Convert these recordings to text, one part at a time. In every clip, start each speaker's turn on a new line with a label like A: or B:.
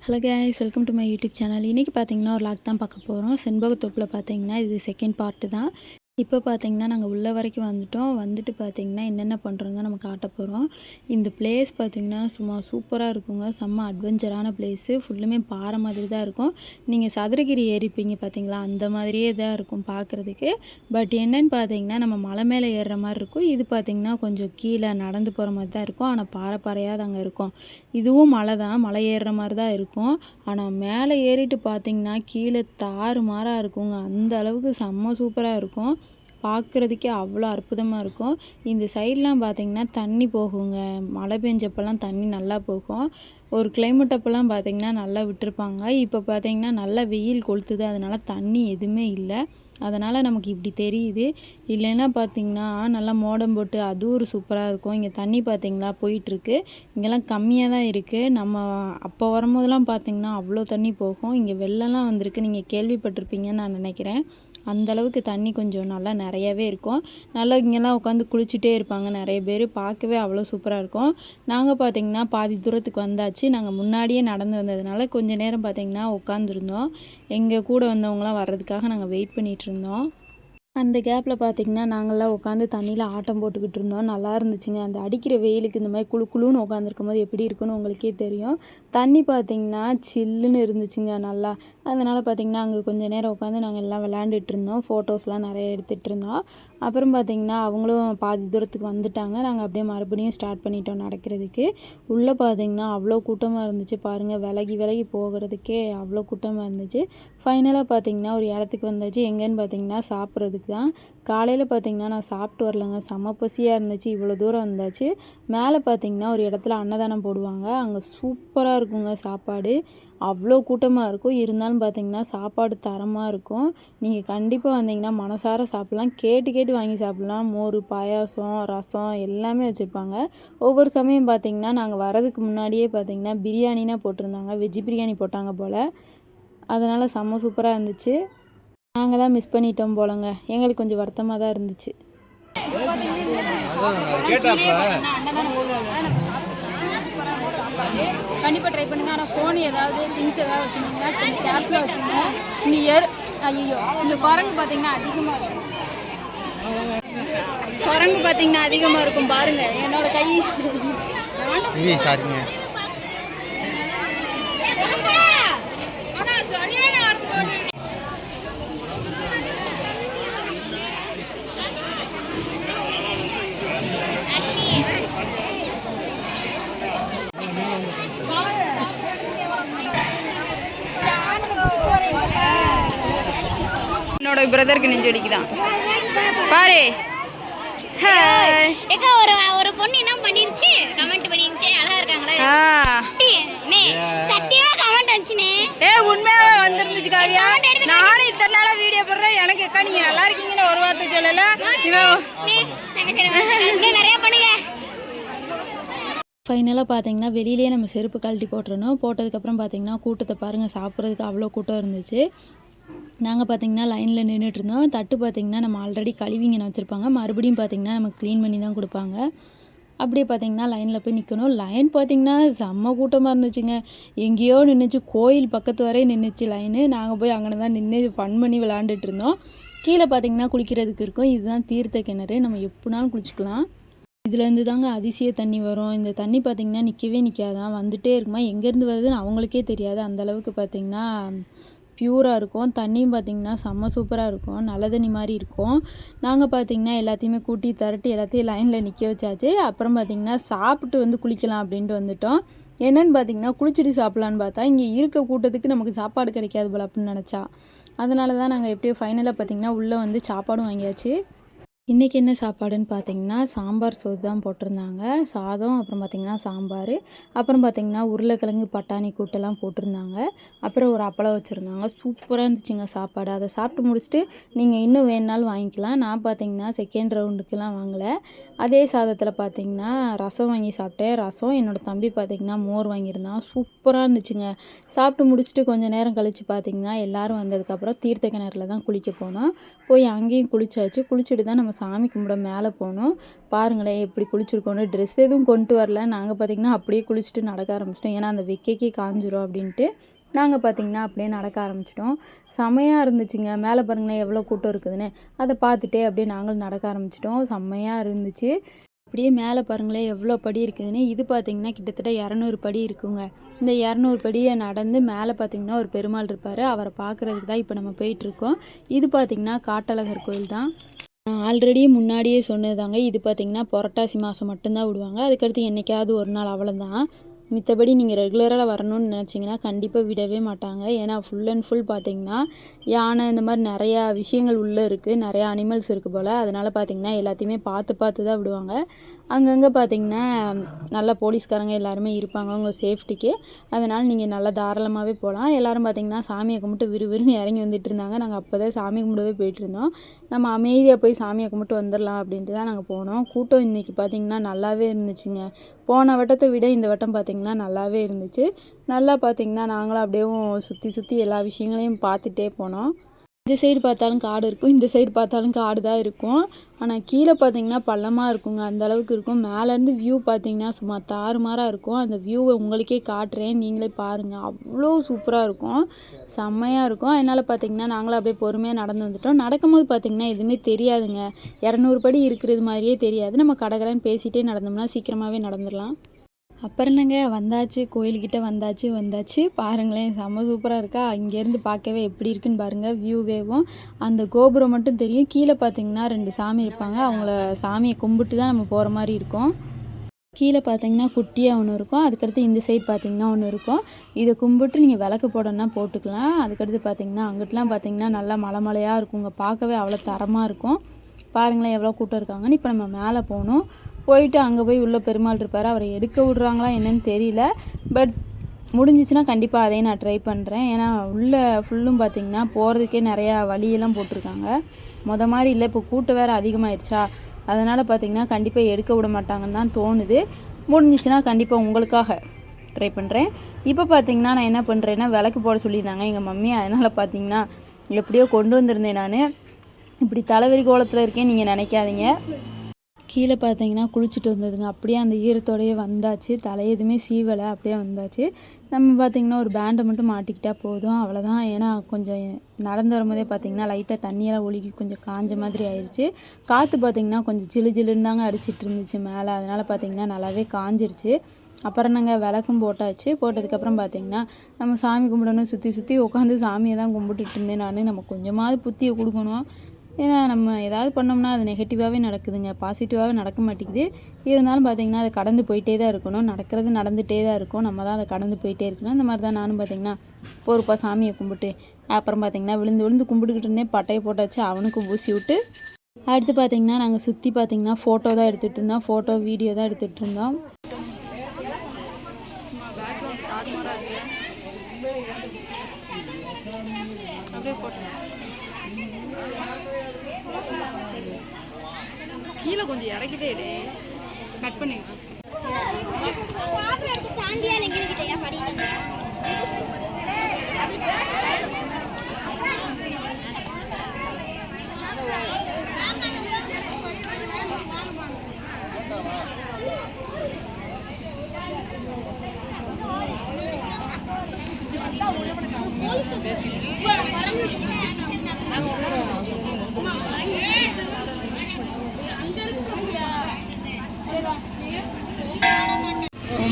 A: Hello guys, welcome to my YouTube channel. இன்றைக்கி பார்த்தீங்கன்னா ஒரு லாக் தான் பார்க்க போகிறோம். செண்பகத்தோப்பில் பார்த்தீங்கன்னா இது செகண்ட் பார்ட்டு தான். இப்போ பார்த்தீங்கன்னா நாங்கள் உள்ள வரைக்கும் வந்துட்டோம். வந்துட்டு பார்த்தீங்கன்னா என்னென்ன பண்ணுறோம் தான் நம்ம காட்ட போகிறோம். இந்த பிளேஸ் பார்த்தீங்கன்னா சும்மா சூப்பராக இருக்குங்க. செம்ம அட்வென்ச்சரான பிளேஸு. ஃபுல்லுமே பாறை மாதிரி தான் இருக்கும். நீங்கள் சதுரகிரி ஏறிப்பீங்க பார்த்தீங்களா, அந்த மாதிரியே தான் இருக்கும் பார்க்குறதுக்கு. பட் என்னென்னு பார்த்தீங்கன்னா நம்ம மலை மேலே ஏறுற மாதிரி இருக்கும். இது பார்த்தீங்கன்னா கொஞ்சம் கீழே நடந்து போகிற மாதிரி தான் இருக்கும். ஆனால் பாறை பாறையாக தாங்க இருக்கும். இதுவும் மலை தான், மலை ஏறுற மாதிரி தான் இருக்கும். ஆனால் மேலே ஏறிட்டு பார்த்தீங்கன்னா கீழே தாறு மாறாக இருக்குங்க. அந்த அளவுக்கு செம்ம சூப்பராக இருக்கும். பார்க்குறதுக்கே அவ்வளோ அற்புதமாக இருக்கும். இந்த சைட்லாம் பார்த்திங்கன்னா தண்ணி போகுங்க. மழை பெஞ்சப்பெல்லாம் தண்ணி நல்லா போகும். ஒரு கிளைமேட் அப்போல்லாம் பார்த்திங்கன்னா நல்லா விட்டுருப்பாங்க. இப்போ பார்த்திங்கன்னா நல்லா வெயில் கொளுத்துது, அதனால் தண்ணி எதுவுமே இல்லை. அதனால் நமக்கு இப்படி தெரியுது. இல்லைன்னா பார்த்திங்கன்னா நல்லா மோடம் போட்டு அது ஒரு சூப்பராக இருக்கும். இங்கே தண்ணி பார்த்திங்களா போயிட்டுருக்கு. இங்கெல்லாம் கம்மியாக தான் இருக்குது. நம்ம அப்போ வரும்போதெல்லாம் பார்த்திங்கன்னா அவ்வளோ தண்ணி போகும். இங்கே வெள்ளம்லாம் வந்திருக்கு, நீங்கள் கேள்விப்பட்டிருப்பீங்கன்னு நான் நினைக்கிறேன். அந்தளவுக்கு தண்ணி கொஞ்சம் நல்லா நிறையவே இருக்கும். நல்லா இங்கெல்லாம் உட்காந்து குளிச்சுட்டே இருப்பாங்க நிறைய பேர். பார்க்கவே அவ்வளோ சூப்பராக இருக்கும். நாங்கள் பார்த்திங்கன்னா பாதி தூரத்துக்கு வந்தாச்சு. நாங்கள் முன்னாடியே நடந்து வந்ததுனால கொஞ்சம் நேரம் பார்த்திங்கன்னா உட்காந்துருந்தோம். எங்கள் கூட வந்தவங்களாம் வர்றதுக்காக நாங்கள் வெயிட் பண்ணிகிட்ருந்தோம். அந்த கேப்பில் பார்த்திங்கன்னா நாங்கள்லாம் உட்காந்து தண்ணியில் ஆட்டம் போட்டுக்கிட்டு இருந்தோம். நல்லா இருந்துச்சுங்க. அந்த அடிக்கிற வெயிலுக்கு இந்த மாதிரி குளுன்னு உட்காந்துருக்கும் போது எப்படி இருக்குன்னு உங்களுக்கே தெரியும். தண்ணி பார்த்திங்கன்னா சில்லுன்னு இருந்துச்சுங்க நல்லா. அதனால் பார்த்திங்கன்னா அங்கே கொஞ்சம் நேரம் உட்காந்து நாங்கள் எல்லாம் விளையாண்டுட்டு இருந்தோம். ஃபோட்டோஸ்லாம் நிறைய எடுத்துகிட்டு இருந்தோம். அப்புறம் பார்த்திங்கன்னா அவங்களும் பாதி தூரத்துக்கு வந்துட்டாங்க. நாங்கள் அப்படியே மறுபடியும் ஸ்டார்ட் பண்ணிட்டோம் நடக்கிறதுக்கு. உள்ளே பார்த்திங்கன்னா அவ்வளோ கூட்டமாக இருந்துச்சு பாருங்கள். விலகி விலகி போகிறதுக்கே அவ்வளோ கூட்டமாக இருந்துச்சு. ஃபைனலாக பார்த்திங்கன்னா ஒரு இடத்துக்கு வந்தாச்சு. எங்கேன்னு பார்த்திங்கன்னா சாப்பிட்றதுக்கு தான். காலையில் பார்த்திங்கன்னா நான் சாப்பிட்டு வரலங்க. செம்ம பசியாக இருந்துச்சு. இவ்வளோ தூரம் வந்தாச்சு. மேலே பார்த்திங்கன்னா ஒரு இடத்துல அன்னதானம் போடுவாங்க. அங்கே சூப்பராக இருக்குங்க சாப்பாடு. அவ்வளோ கூட்டமாக இருக்கும். இருந்தாலும் பார்த்திங்கன்னா சாப்பாடு தரமாக இருக்கும். நீங்கள் கண்டிப்பாக வந்தீங்கன்னா மனசார சாப்பிட்லாம். கேட்டு கேட்டு வாங்கி சாப்பிட்லாம். மோர், பாயாசம், ரசம் எல்லாமே வச்சுருப்பாங்க. ஒவ்வொரு சமயம் பார்த்திங்கன்னா நாங்கள் வரதுக்கு முன்னாடியே பார்த்திங்கன்னா பிரியாணினா போட்டிருந்தாங்க. வெஜ் பிரியாணி போட்டாங்க போல். அதனால் செம்ம சூப்பராக இருந்துச்சு. நாங்கள் தான் மிஸ் பண்ணிட்டோம் போலங்க. எங்களுக்கு கொஞ்சம் வருத்தமாக தான் இருந்துச்சு.
B: கண்டிப்பாக ட்ரை பண்ணுங்கள். ஆனால் ஃபோன் ஏதாவது திங்ஸ் ஏதாவது வச்சுருந்தீங்கன்னா கொஞ்சம் கேர்ஃபுல்லாக வச்சுருங்க. இங்கே ஐயோ இங்கே குரங்கு பார்த்தீங்கன்னா அதிகமாக இருக்கும். குரங்கு பார்த்தீங்கன்னா அதிகமாக இருக்கும் பாருங்கள். என்னோட கை
C: சாரிங்க.
B: என்னோட பிரதருக்கு நெஞ்சடிக்குதான் பாரு.
D: ஒரு பொண்ணு என்ன பண்ணிருச்சு, கமெண்ட் பண்ணிருச்சு, அழகா இருக்காங்களே. சத்தியமா கமெண்ட் வந்துச்சுனே.
B: உண்மையாவே வந்திருந்துச்சு காவியா. நானும் இத்தனை நாளா வீடியோ போடுறேன். எனக்கு அக்கா நீங்க நல்லா இருக்கீங்கன்னு ஒரு வார்த்தை சொல்லல.
D: நிறைய பண்ணுங்க.
A: ஃபைனலாக பார்த்திங்கன்னா வெளியிலே நம்ம செருப்பு கழட்டி போட்டுறணும். போட்டதுக்கப்புறம் பார்த்திங்கன்னா கூட்டத்தை பாருங்கள். சாப்பிட்றதுக்கு அவ்வளோ கூட்டம் இருந்துச்சு. நாங்கள் பார்த்திங்கன்னா லைனில் நின்றுட்டுருந்தோம். தட்டு பார்த்திங்கன்னா நம்ம ஆல்ரெடி கழுவிங்கன்னு வச்சுருப்பாங்க. மறுபடியும் பார்த்திங்கன்னா நமக்கு க்ளீன் பண்ணி தான் கொடுப்பாங்க. அப்படியே பார்த்திங்கன்னா லைனில் போய் நிற்கணும். லைன் பார்த்திங்கன்னா செம்ம கூட்டமாக இருந்துச்சுங்க. எங்கேயோ நின்றுச்சு, கோயில் பக்கத்து வரையே நின்றுச்சு லைனு. நாங்கள் போய் அங்கே தான் நின்று ஃபன் பண்ணி விளாண்டுட்டு இருந்தோம். கீழே பார்த்திங்கன்னா குளிக்கிறதுக்கு இருக்கும். இதுதான் தீர்த்த கிணறு. நம்ம எப்படினாலும் குளிச்சுக்கலாம். இதுலேருந்து தாங்க அதிசய தண்ணி வரும். இந்த தண்ணி பார்த்திங்கன்னா நிற்கவே நிற்காதான், வந்துகிட்டே இருக்குமா. எங்கேருந்து வருதுன்னு அவங்களுக்கே தெரியாது. அந்தளவுக்கு பார்த்திங்கன்னா ப்யூராக இருக்கும். தண்ணியும் பார்த்திங்கன்னா செம்ம சூப்பராக இருக்கும். நல்ல தண்ணி மாதிரி இருக்கும். நாங்கள் பார்த்திங்கன்னா எல்லாத்தையுமே கூட்டி தரட்டி எல்லாத்தையும் லைனில் நிற்க வச்சாச்சு. அப்புறம் பார்த்திங்கன்னா சாப்பிட்டு வந்து குளிக்கலாம் அப்படின்ட்டு வந்துட்டோம். என்னென்னு பார்த்திங்கன்னா குளிச்சுட்டு சாப்பிட்லான்னு பார்த்தா இங்கே இருக்க கூட்டத்துக்கு நமக்கு சாப்பாடு கிடைக்காது போல் அப்படின்னு நினச்சா. அதனால தான் நாங்கள் எப்படியோ ஃபைனலாக பார்த்திங்கன்னா உள்ளே வந்து சாப்பாடும் வாங்கியாச்சு. இன்றைக்கி என்ன சாப்பாடுன்னு பார்த்திங்கன்னா சாம்பார் சோறு தான் போட்டிருந்தாங்க. சாதம், அப்புறம் பார்த்திங்கன்னா சாம்பார், அப்புறம் பார்த்திங்கன்னா உருளைக்கிழங்கு பட்டாணி கூட்டெல்லாம் போட்டிருந்தாங்க. அப்புறம் ஒரு அப்பளம் வச்சுருந்தாங்க. சூப்பராக இருந்துச்சுங்க சாப்பாடு. அதை சாப்பிட்டு முடிச்சுட்டு நீங்கள் இன்னும் வேணுனாலும் வாங்கிக்கலாம். நான் பார்த்திங்கன்னா செகண்ட் ரவுண்டுக்கெலாம் வாங்கலை. அதே சாதத்தில் பார்த்திங்கன்னா ரசம் வாங்கி சாப்பிட்டேன். ரசம், என்னோடய தம்பி பார்த்திங்கன்னா மோர் வாங்கியிருந்தான். சூப்பராக இருந்துச்சுங்க. சாப்பிட்டு முடிச்சுட்டு கொஞ்சம் நேரம் கழித்து பார்த்திங்கன்னா எல்லோரும் வந்ததுக்கப்புறம் தீர்த்த கிணறுல தான் குளிக்க போனோம். போய் அங்கேயும் குளிச்சாச்சு. குளிச்சுட்டு தான் நம்ம சாமி கும்பிட மேலே போனோம். பாருங்களேன் எப்படி குளிச்சிருக்கோன்னு. ட்ரெஸ் எதுவும் கொண்டு வரல. நாங்கள் பார்த்திங்கன்னா அப்படியே குளிச்சுட்டு நடக்க ஆரம்பிச்சிட்டோம். ஏன்னா அந்த வெக்கைக்கே காஞ்சிரும் அப்படின்ட்டு நாங்கள் பார்த்திங்கன்னா அப்படியே நடக்க ஆரம்பிச்சிட்டோம். செம்மையாக இருந்துச்சுங்க. மேலே பாருங்களேன் எவ்வளோ கூட்டம் இருக்குதுன்னு. அதை பார்த்துட்டே அப்படியே நாங்களும் நடக்க ஆரம்பிச்சிட்டோம். செம்மையாக இருந்துச்சு. அப்படியே மேலே பாருங்களேன் எவ்வளோ படி இருக்குதுன்னு. இது பார்த்திங்கன்னா கிட்டத்தட்ட 200 படி இருக்குங்க. இந்த 200 படியை நடந்து மேலே பார்த்திங்கன்னா ஒரு பெருமாள் இருப்பார். அவரை பார்க்குறதுக்கு தான் இப்போ நம்ம போயிட்டுருக்கோம். இது பார்த்திங்கன்னா காட்டழகர் கோயில் தான். ஆல்ரெடி முன்னாடியே சொன்னதாங்க. இது பார்த்திங்கன்னா புரட்டாசி மாதம் மட்டும்தான் விடுவாங்க. அதுக்கடுத்து என்றைக்காவது ஒரு நாள் அவ்வளோதான். மித்தபடி நீங்கள் ரெகுலராக வரணும்னு நினச்சிங்கன்னா கண்டிப்பாக விடவே மாட்டாங்க. ஏன்னா ஃபுல் அண்ட் ஃபுல் பார்த்திங்கன்னா யானை இந்த மாதிரி நிறையா விஷயங்கள் உள்ளே இருக்குது. நிறையா அனிமல்ஸ் இருக்குது போல். அதனால் பார்த்திங்கன்னா எல்லாத்தையுமே பார்த்து தான் விடுவாங்க. அங்கங்கே பார்த்திங்கன்னா நல்லா போலீஸ்காரங்க எல்லாருமே இருப்பாங்க உங்கள் சேஃப்டிக்கு. அதனால் நீங்கள் நல்லா தாராளமாகவே போகலாம். எல்லோரும் பார்த்திங்கன்னா சாமியை கும்பிட்டு விறுவிறுன்னு இறங்கி வந்துட்டு இருந்தாங்க. நாங்கள் அப்போ தான் சாமி கும்பிடவே போயிட்டுருந்தோம். நம்ம அமைதியாக போய் சாமியை கும்பிட்டு வந்துடலாம் அப்படின்ட்டு தான் நாங்கள் போனோம். கூட்டம் இன்றைக்கி பார்த்திங்கன்னா நல்லாவே இருந்துச்சுங்க. போன வட்டத்தை விட இந்த வட்டம் பார்த்திங்கன்னா நல்லாவே இருந்துச்சு. நல்லா பார்த்திங்கன்னா நாங்களும் அப்படியே சுற்றி எல்லா விஷயங்களையும் பார்த்துட்டே போனோம். இந்த சைடு பார்த்தாலும் காடு இருக்கும், இந்த சைடு பார்த்தாலும் காடு தான் இருக்கும். ஆனால் கீழே பார்த்திங்கன்னா பள்ளமாக இருக்குங்க. அந்த அளவுக்கு இருக்கும். மேலேருந்து வியூ பார்த்திங்கன்னா சும்மா தாறுமாறாக இருக்கும். அந்த வியூவை உங்களுக்கே காட்டுறேன், நீங்களே பாருங்கள். அவ்வளோ சூப்பராக இருக்கும், செம்மையாக இருக்கும். அதனால் பார்த்திங்கன்னா நாங்களும் அப்படியே பொறுமையாக நடந்து வந்துட்டோம். நடக்கும்போது பார்த்திங்கன்னா எதுவுமே தெரியாதுங்க. 200 படி இருக்கிறது மாதிரியே தெரியாது. நம்ம கடகடன்னு பேசிகிட்டே நடந்தோம்னா சீக்கிரமாகவே நடந்துடலாம். அப்புறம் என்னங்க வந்தாச்சு, கோயில்கிட்ட வந்தாச்சு. பாருங்களேன் செம்ம சூப்பராக இருக்கா. இங்கேருந்து பார்க்கவே எப்படி இருக்குன்னு பாருங்கள். வியூவேவும் அந்த கோபுரம் மட்டும் தெரியும். கீழே பார்த்திங்கன்னா 2 சாமி இருப்பாங்க. அவங்கள சாமியை கும்பிட்டு தான் நம்ம போகிற மாதிரி இருக்கும். கீழே பார்த்திங்கன்னா குட்டியாக ஒன்று இருக்கும். அதுக்கடுத்து இந்த சைடு பார்த்திங்கன்னா ஒன்று இருக்கும். இதை கும்பிட்டு நீங்கள் விளக்கு போடணுன்னா போட்டுக்கலாம். அதுக்கடுத்து பார்த்திங்கன்னா அங்கிட்டலாம் பார்த்திங்கன்னா நல்லா மலையாக இருக்குங்க. பார்க்கவே அவ்வளோ தரமாக இருக்கும். பாருங்களேன் எவ்வளோ கூட்டம் இருக்காங்கன்னு. இப்போ நம்ம மேலே போகணும். போயிட்டு அங்கே போய் உள்ளே பெருமாள் இருப்பார். அவரை எடுக்க விட்றாங்களா என்னன்னு தெரியல. பட் முடிஞ்சிச்சுன்னா கண்டிப்பாக அதையும் நான் ட்ரை பண்ணுறேன். ஏன்னா உள்ளே ஃபுல்லும் பார்த்திங்கன்னா போகிறதுக்கே நிறையா வழியெல்லாம் போட்டிருக்காங்க. மாதிரி இல்லை. இப்போ கூட்டம் வேறு அதிகமாகிடுச்சா, அதனால் பார்த்திங்கன்னா கண்டிப்பாக எடுக்க விட மாட்டாங்கன்னு தான் தோணுது. முடிஞ்சிச்சுன்னா கண்டிப்பாக உங்களுக்காக ட்ரை பண்ணுறேன். இப்போ பார்த்திங்கன்னா நான் என்ன பண்ணுறேன்னா விளக்கு போட சொல்லியிருந்தாங்க எங்கள் மம்மி. அதனால் பார்த்திங்கன்னா எப்படியோ கொண்டு வந்திருந்தேன். நான் இப்படி தலைவரி கோலத்தில் இருக்கேன் நீங்கள் நினைக்காதீங்க. கீழே பார்த்தீங்கன்னா குளிச்சுட்டு வந்ததுங்க. அப்படியே அந்த ஈரத்தோடையே வந்தாச்சு. தலை எதுவுமே சீவலை, அப்படியே வந்தாச்சு. நம்ம பார்த்திங்கன்னா ஒரு பேண்டை மட்டும் மாட்டிக்கிட்டால் போதும், அவ்வளோதான். ஏன்னா கொஞ்சம் நடந்து வரும்போதே பார்த்திங்கன்னா லைட்டாக தண்ணியெல்லாம் ஒழுகி கொஞ்சம் காஞ்ச மாதிரி ஆயிடுச்சு. காற்று பார்த்திங்கன்னா கொஞ்சம் ஜிலுன்னு தாங்க அடிச்சிட்டு இருந்துச்சு மேலே. அதனால் பார்த்திங்கன்னா நல்லாவே காஞ்சிருச்சு. அப்புறம் நாங்கள் விளக்கும் போட்டாச்சு. போட்டதுக்கப்புறம் பார்த்திங்கன்னா நம்ம சாமி கும்பிடணும். சுற்றி உட்காந்து சாமியை தான் கும்பிட்டுட்டு இருந்தேன் நான். நம்ம கொஞ்சமாவது புத்தியை கொடுக்கணும். ஏன்னா நம்ம ஏதாவது பண்ணோம்னா அது நெகட்டிவாகவே நடக்குதுங்க, பாசிட்டிவாகவே நடக்க மாட்டேங்குது. இருந்தாலும் பார்த்திங்கன்னா அதை கடந்து போயிட்டே தான் இருக்கணும். நடக்கிறது நடந்துகிட்டே தான் இருக்கும். நம்ம தான் அதை கடந்து போயிட்டே இருக்கணும். இந்த மாதிரி தான் நானும் பார்த்திங்கன்னா பொறுப்பாக சாமியை கும்பிட்டு அப்புறம் பார்த்திங்கன்னா விழுந்து கும்பிட்டுக்கிட்டு இருந்தேன். பட்டையை போட்டாச்சு, அவனுக்கும் ஊசி விட்டு. அடுத்து பார்த்திங்கன்னா நாங்கள் சுற்றி பார்த்திங்கன்னா ஃபோட்டோ தான் எடுத்துகிட்டு இருந்தோம். ஃபோட்டோ வீடியோ தான் எடுத்துகிட்டு இருந்தோம்.
B: கீழே கொஞ்சம் இறக்கிட்டே கட் பண்ணுங்க.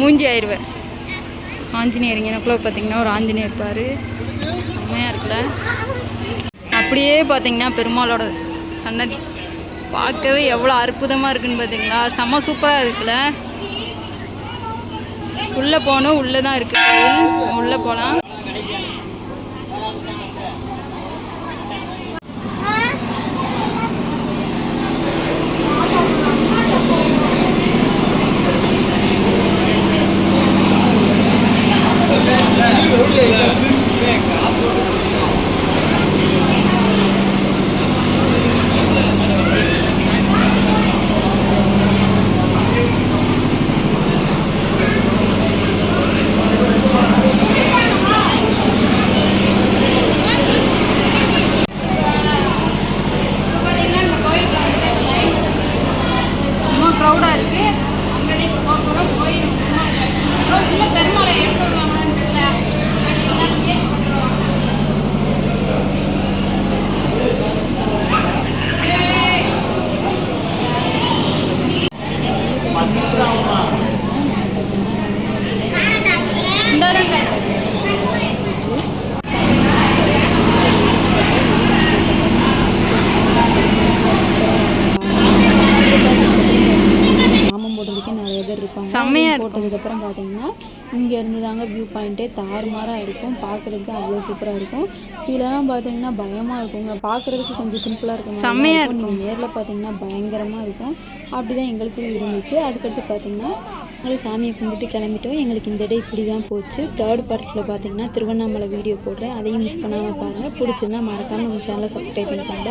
B: மூஞ்சி ஆயிடுவேன். ஆஞ்சநேயர் எனக்குள்ள பார்த்திங்கன்னா ஒரு ஆஞ்சநேயர் இருப்பார். செம்மையாக இருக்குல்ல. அப்படியே பார்த்திங்கன்னா பெருமாளோட சன்னதி பார்க்கவே எவ்வளோ அற்புதமாக இருக்குன்னு பார்த்திங்களா. செம்ம சூப்பராக இருக்குல்ல. உள்ளே போகணும், உள்ளே தான் இருக்குது கோயில், உள்ளே போகலாம்.
A: போடுறதுக்கே நிறைய பேர் இருப்பாங்க.
B: செம்மையா
A: ரூம் போட்டதுக்கப்புறம் பார்த்தீங்கன்னா இங்கேருந்து தாங்க வியூ பாயிண்ட்டே தாறுமாறாக இருக்கும். பார்க்குறதுக்கு அவ்வளோ சூப்பராக இருக்கும். கீழெல்லாம் பார்த்தீங்கன்னா பயமாக இருக்குங்க. பார்க்குறதுக்கு கொஞ்சம் சிம்பிளாக இருக்கும்,
B: செம்மையாக
A: இருக்கும். நீங்கள் நேரில் பார்த்தீங்கன்னா பயங்கரமாக இருக்கும். அப்படி தான் எங்களுக்கும் இருந்துச்சு. அதுக்கடுத்து பார்த்தீங்கன்னா நாங்கள் சாமியை கும்பிட்டு கிளம்பிட்டோம். எங்களுக்கு இந்த டே இப்படி தான் போச்சு. தேர்ட் பார்ட்டில் பார்த்தீங்கன்னா திருவண்ணாமலை வீடியோ போடுறேன், அதையும் மிஸ் பண்ணாமல் பாருங்கள். பிடிச்சிருந்தா மறக்காமல் உங்கள் சேனலை சப்ஸ்கிரைப் பண்ணிக்கோங்க.